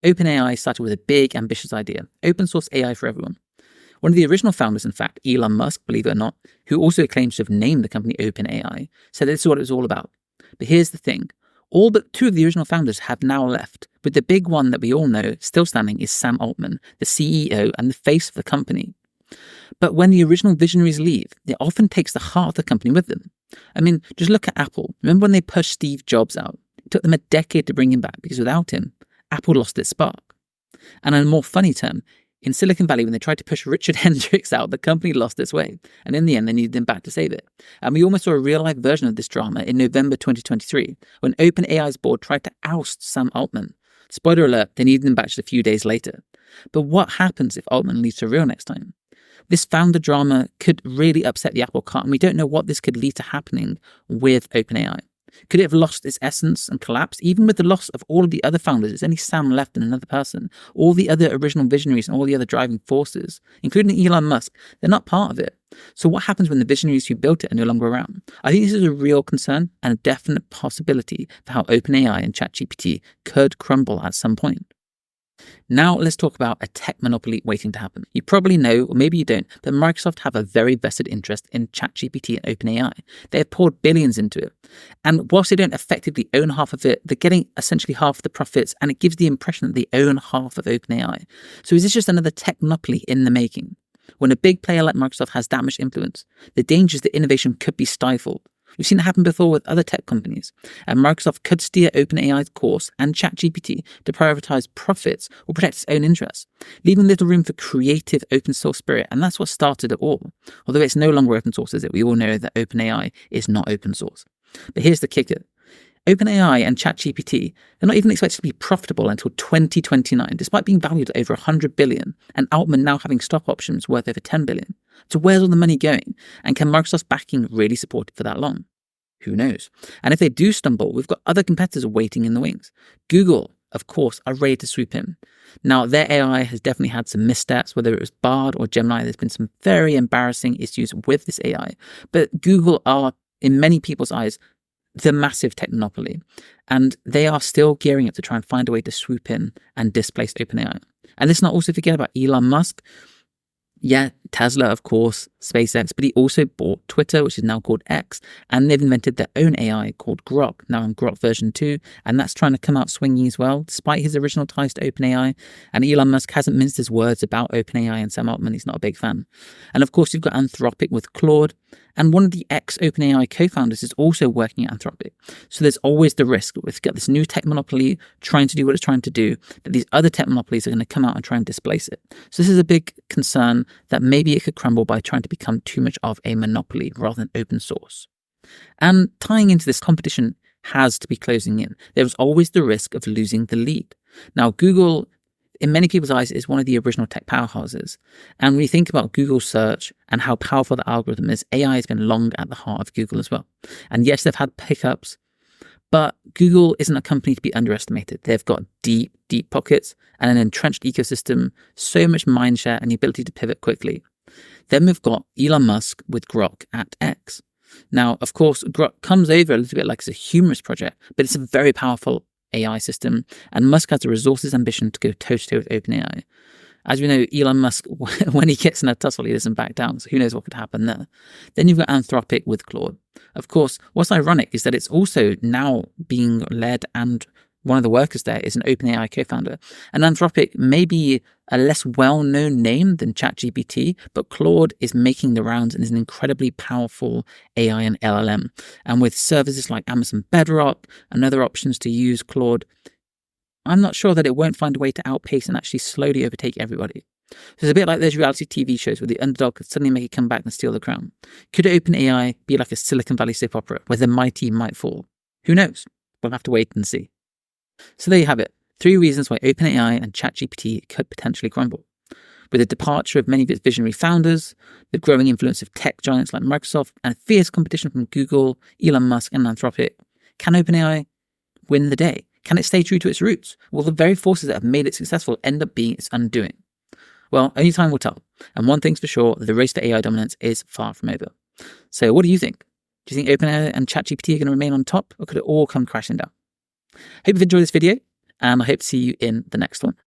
OpenAI started with a big, ambitious idea: open source AI for everyone. One of the original founders, in fact, Elon Musk, believe it or not, who also claims to have named the company OpenAI, said this is what it was all about. But here's the thing. All but two of the original founders have now left, but the big one that we all know still standing is Sam Altman, the CEO and the face of the company. But when the original visionaries leave, it often takes the heart of the company with them. I mean, just look at Apple. Remember when they pushed Steve Jobs out? It took them a decade to bring him back because without him, Apple lost its spark. And on a more funny term, in Silicon Valley, when they tried to push Richard Hendricks out, the company lost its way. And in the end, they needed him back to save it. And we almost saw a real-life version of this drama in November 2023, when OpenAI's board tried to oust Sam Altman. Spoiler alert, they needed him back just a few days later. But what happens if Altman leaves for real next time? This founder drama could really upset the apple cart, and we don't know what this could lead to happening with OpenAI. Could it have lost its essence and collapsed? Even with the loss of all of the other founders, it's only Sam left and another person. All the other original visionaries and all the other driving forces, including Elon Musk, they're not part of it. So what happens when the visionaries who built it are no longer around? I think this is a real concern and a definite possibility for how OpenAI and ChatGPT could crumble at some point. Now let's talk about a tech monopoly waiting to happen. You probably know, or maybe you don't, that Microsoft have a very vested interest in ChatGPT and OpenAI. They have poured billions into it. And whilst they don't effectively own half of it, they're getting essentially half of the profits, and it gives the impression that they own half of OpenAI. So is this just another tech monopoly in the making? When a big player like Microsoft has that much influence, the danger is that innovation could be stifled. We've seen it happen before with other tech companies, and Microsoft could steer OpenAI's course and ChatGPT to prioritize profits or protect its own interests, leaving little room for creative open source spirit, and that's what started it all. Although it's no longer open source, is it? We all know that OpenAI is not open source. But here's the kicker. OpenAI and ChatGPT, they're not even expected to be profitable until 2029, despite being valued at over $100 billion, and Altman now having stock options worth over $10 billion. So where's all the money going? And can Microsoft's backing really support it for that long? Who knows? And if they do stumble, we've got other competitors waiting in the wings. Google, of course, are ready to swoop in. Now, their AI has definitely had some missteps, whether it was Bard or Gemini. There's been some very embarrassing issues with this AI. But Google are, in many people's eyes, the massive tech monopoly, and they are still gearing up to try and find a way to swoop in and displace OpenAI. And let's not also forget about Elon Musk. Yeah, Tesla, of course, SpaceX, but he also bought Twitter, which is now called X, and they've invented their own AI called Grok, now in Grok version 2, and that's trying to come out swinging as well, despite his original ties to OpenAI. And Elon Musk hasn't minced his words about OpenAI and Sam Altman. He's not a big fan. And of course, you've got Anthropic with Claude, and one of the ex-OpenAI co-founders is also working at Anthropic. So there's always the risk, we've got this new tech monopoly trying to do what it's trying to do, that these other tech monopolies are going to come out and try and displace it. So this is a big concern that maybe it could crumble by trying to become too much of a monopoly rather than open source. And tying into this, competition has to be closing in. There's always the risk of losing the lead. Now, Google, in many people's eyes, is one of the original tech powerhouses. And when you think about Google search and how powerful the algorithm is, AI has been long at the heart of Google as well. And yes, they've had hiccups, but Google isn't a company to be underestimated. They've got deep, deep pockets and an entrenched ecosystem, so much mindshare and the ability to pivot quickly. Then we've got Elon Musk with Grok at X. Now, of course, Grok comes over a little bit like it's a humorous project, but it's a very powerful AI system, and Musk has the resources and ambition to go toe-to-toe with OpenAI. As we know, Elon Musk, when he gets in a tussle, he doesn't back down, so who knows what could happen there. Then you've got Anthropic with Claude. Of course, what's ironic is that it's also now being led, and one of the workers there is an OpenAI co-founder. And Anthropic may be a less well-known name than ChatGPT, but Claude is making the rounds and is an incredibly powerful AI and LLM. And with services like Amazon Bedrock and other options to use Claude, I'm not sure that it won't find a way to outpace and actually slowly overtake everybody. So it's a bit like those reality TV shows where the underdog could suddenly make a comeback and steal the crown. Could OpenAI be like a Silicon Valley soap opera where the mighty might fall? Who knows? We'll have to wait and see. So there you have it. 3 reasons why OpenAI and ChatGPT could potentially crumble. With the departure of many of its visionary founders, the growing influence of tech giants like Microsoft, and fierce competition from Google, Elon Musk, and Anthropic, can OpenAI win the day? Can it stay true to its roots? Will the very forces that have made it successful end up being its undoing? Well, only time will tell. And one thing's for sure, the race to AI dominance is far from over. So what do you think? Do you think OpenAI and ChatGPT are going to remain on top, or could it all come crashing down? Hope you've enjoyed this video. and I hope to see you in the next one.